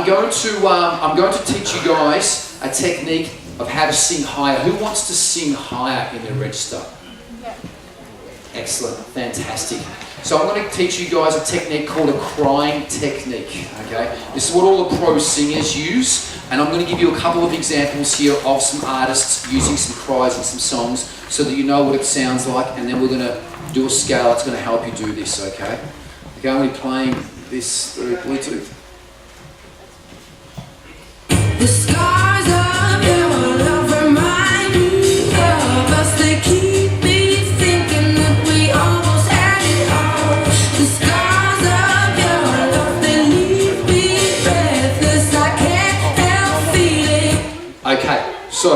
I'm going to teach you guys a technique of how to sing higher. Who wants to sing higher in their register? Yeah. Excellent, fantastic. So I'm going to teach you guys a technique called a crying technique. Okay, this is what all the pro singers use, and I'm going to give you a couple of examples here of some artists using some cries in some songs, so that you know what it sounds like, and then we're going to do a scale that's going to help you do this. Okay, I'm going to be playing this through Bluetooth. The scars of your love remind me of us. They keep me thinking that we almost had it all. The scars of your love, they leave me breathless. I can't help feeling. Okay, so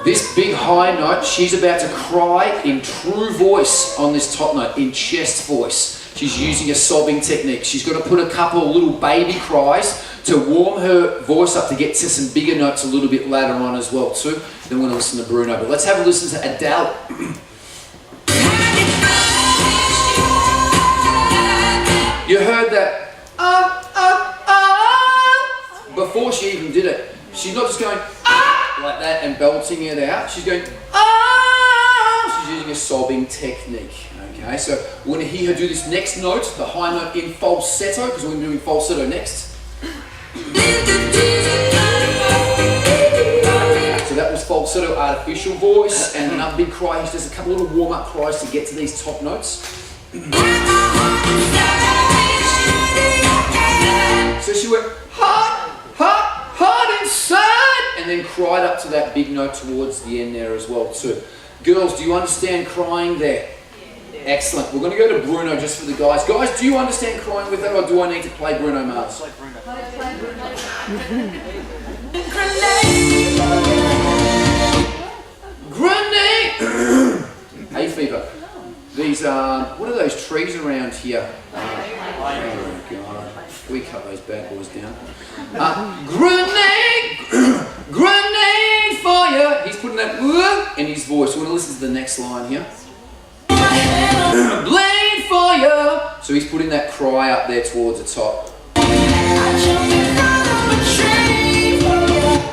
this big high note, she's about to cry in true voice on this top note, in chest voice. She's using a sobbing technique. She's got to put a couple of little baby cries to warm her voice up to get to some bigger notes a little bit later on as well too. Then we're going to listen to Bruno. But let's have a listen to Adele. You heard that before she even did it. She's not just going like that and belting it out. She's going She's using a sobbing technique. Okay, so we're going to hear her do this next note, the high note in falsetto, because we're going to be doing falsetto next. So that was falsetto, artificial voice, and another big cry. He does a couple little warm-up cries to get to these top notes. So she went heart inside, and then cried up to that big note towards the end there as well too. Girls, do you understand crying there? Excellent. We're going to go to Bruno just for the guys. Guys, do you understand crying with that, or do I need to play Bruno Mars? Grenade! Hay fever. These what are those trees around here? Oh God. We cut those bad boys down. Grenade! Grenade fire! He's putting that in his voice. We're going to listen to the next line here. Blade fire! So he's putting that cry up there towards the top.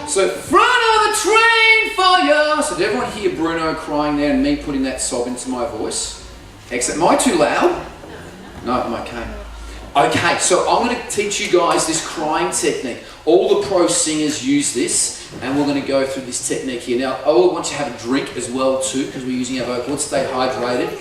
So front of the train fire! So did everyone hear Bruno crying there and me putting that sob into my voice? Excellent. Am I too loud? No, I'm okay. Okay, so I'm going to teach you guys this crying technique. All the pro singers use this, and we're going to go through this technique here. Now, I want you to have a drink as well too, because we're using our vocal cords. Stay hydrated.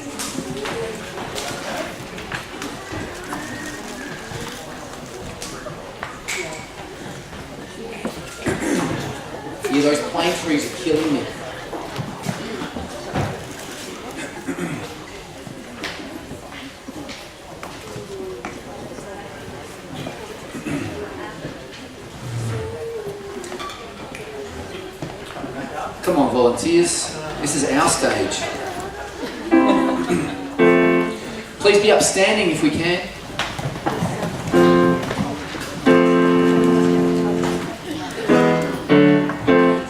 Yeah, those plane trees are killing me. Come on, volunteers. This is our stage. Please be upstanding if we can.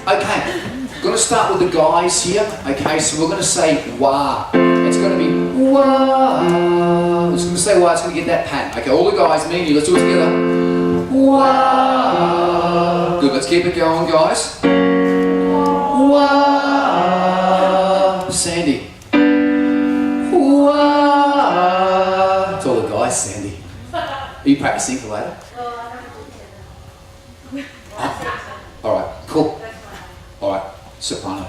Okay, I'm going to start with the guys here. Okay, so we're going to say wah. It's going to be wah. It's going to say wah. It's going to get that pattern. Okay, all the guys, me and you, let's do it together. Wah. Good, let's keep it going, guys. Wah. Sandy. Wah. It's all the guys, Sandy. Are you practicing for later? Alright, cool. Alright, soprano.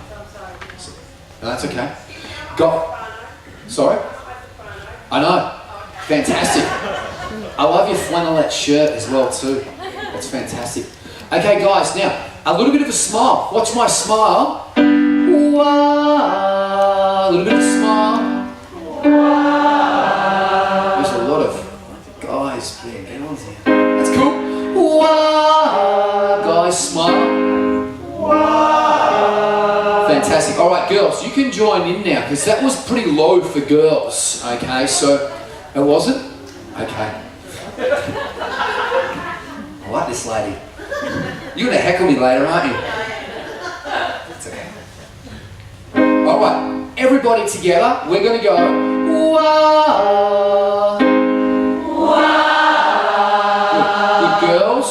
No, that's okay. Go. Sorry? I know. Fantastic. I love your flannelette shirt as well too. That's fantastic. Okay guys, now, a little bit of a smile. Watch my smile. Wah. A little bit of a smile. Wah. There's a lot of guys being girls here. That's cool. Wah. Guys, smile. Wah. Fantastic. All right, girls, you can join in now, because that was pretty low for girls. Okay, so, it wasn't? Okay. I like this lady. You're going to heckle me later, aren't you? It's okay. Alright, everybody together, we're going to go wah. Wah. Good girls.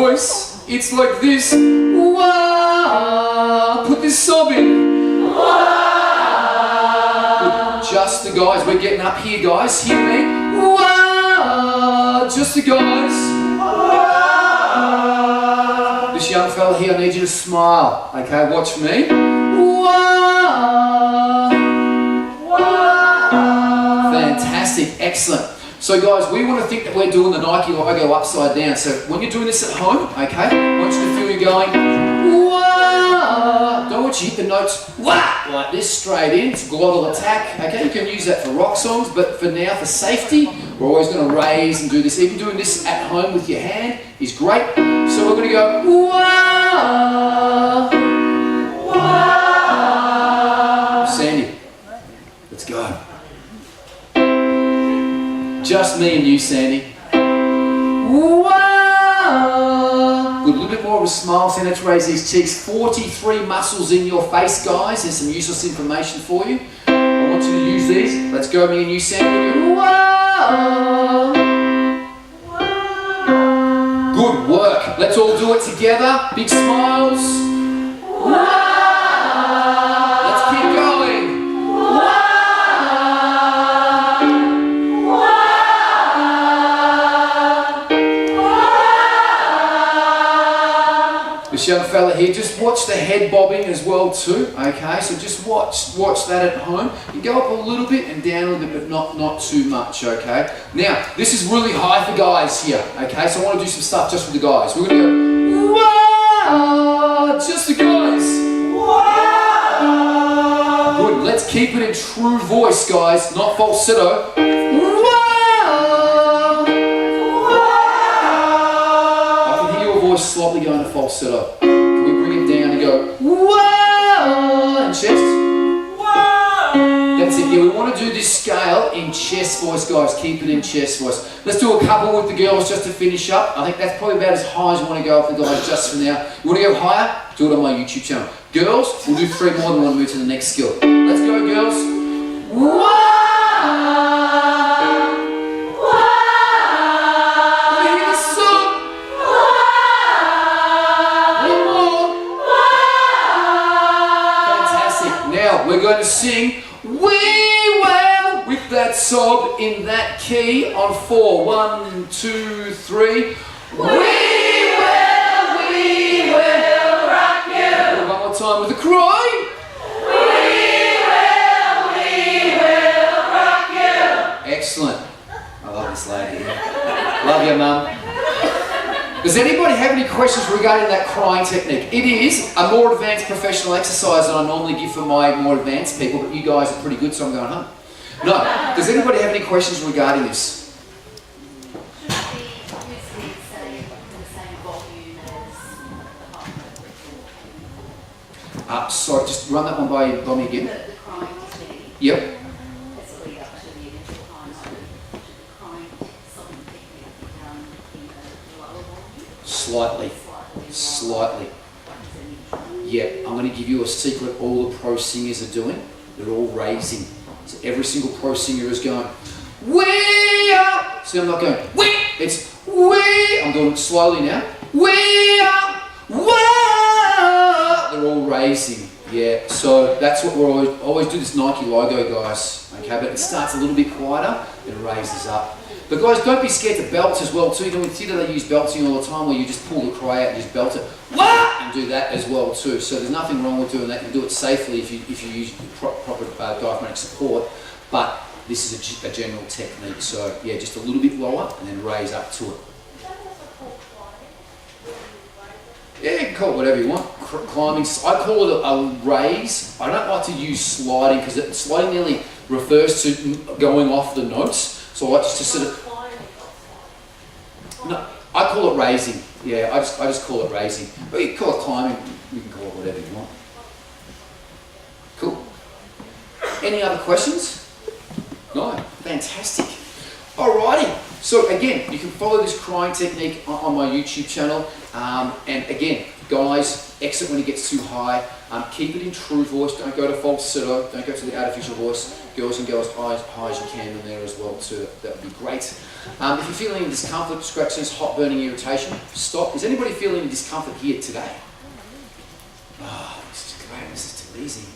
voice, it's like this. Wah. Put this sob in. Wah. Just the guys. We're getting up here, guys. Hear me? Wah. Just the guys. Wah. This young fella here, I need you to smile. Okay, watch me. Wah. Wah. Fantastic. Excellent. So guys, we want to think that we're doing the Nike logo upside down. So when you're doing this at home, okay, I want you to feel you're going, wah. Don't want you to hit the notes, wah, like this straight in. It's a glottal attack. Okay, you can use that for rock songs, but for now, for safety, we're always going to raise and do this. Even doing this at home with your hand is great. So we're going to go, wah, wah. Sandy, let's go. Just me and you, Sandy. Whoa. Good, a little bit more of a smile. Sandy, let's raise these cheeks. 43 muscles in your face, guys. There's some useless information for you. I want you to use these. Let's go, me and you, Sandy. Whoa. Good work. Let's all do it together. Big smiles. Whoa. Let's keep going. This young fella here, just watch the head bobbing as well too, okay? So just watch that at home. You go up a little bit and down a little bit, but not too much, okay? Now, this is really high for guys here, okay? So I want to do some stuff just for the guys. We're going to go, wah, just the guys. Wah. Good, let's keep it in true voice, guys, not falsetto. Slightly going to falsetto. Can we bring it down and go, whoa, and chest? Whoa. That's it. Yeah, we want to do this scale in chest voice, guys. Keep it in chest voice. Let's do a couple with the girls just to finish up. I think that's probably about as high as you want to go for the guys just for now. You want to go higher? Do it on my YouTube channel. Girls, we'll do 3 more, then we'll move to the next skill. Let's go, girls. Whoa. We're going to sing We Will with that sob in that key on 4. 1, 2, 3. We will rock you. One more time with a cry. We will rock you. Excellent. I love this lady. Love you, Mum. Does anybody have any questions regarding that crying technique? It is a more advanced professional exercise than I normally give for my more advanced people, but you guys are pretty good, so I'm going home. No. Does anybody have any questions regarding this? Should we usually say the same volume as the heart? Sorry, just run that one by me again. The crying technique. Yep. As a lead up to the initial time, so should the crying song technique be done in a lower volume? Slightly. Yeah, I'm going to give you a secret all the pro singers are doing. They're all raising. So every single pro singer is going, we are. See, I'm not going, we. It's we. I'm doing it slowly now. We are. Whoa. They're all raising. Yeah, so that's what we're always do this Nike logo, guys. Okay, but it starts a little bit quieter, then it raises up. But guys, don't be scared to belts as well too. You know, in theatre they use belting all the time where you just pull the cry out and just belt it. Wah! And do that as well too. So there's nothing wrong with doing that. You can do it safely if you use proper diaphragmatic support. But this is a general technique. So yeah, just a little bit lower and then raise up to it. Yeah, you can call it whatever you want. Climbing, I call it a raise. I don't like to use sliding because sliding nearly refers to going off the notes. So I like just to sort of, no, I call it raising. Yeah, I just call it raising. But you can call it climbing, you can call it whatever you want. Cool. Any other questions? No, fantastic. Alrighty. So again, you can follow this crying technique on my YouTube channel. And again, guys, exit when it gets too high. Keep it in true voice. Don't go to falsetto. Don't go to the artificial voice. Girls and girls, high as you can in there as well too. That would be great. If you're feeling any discomfort, scratchings, hot burning, irritation, stop. Is anybody feeling any discomfort here today? Oh, this is great. This is too easy.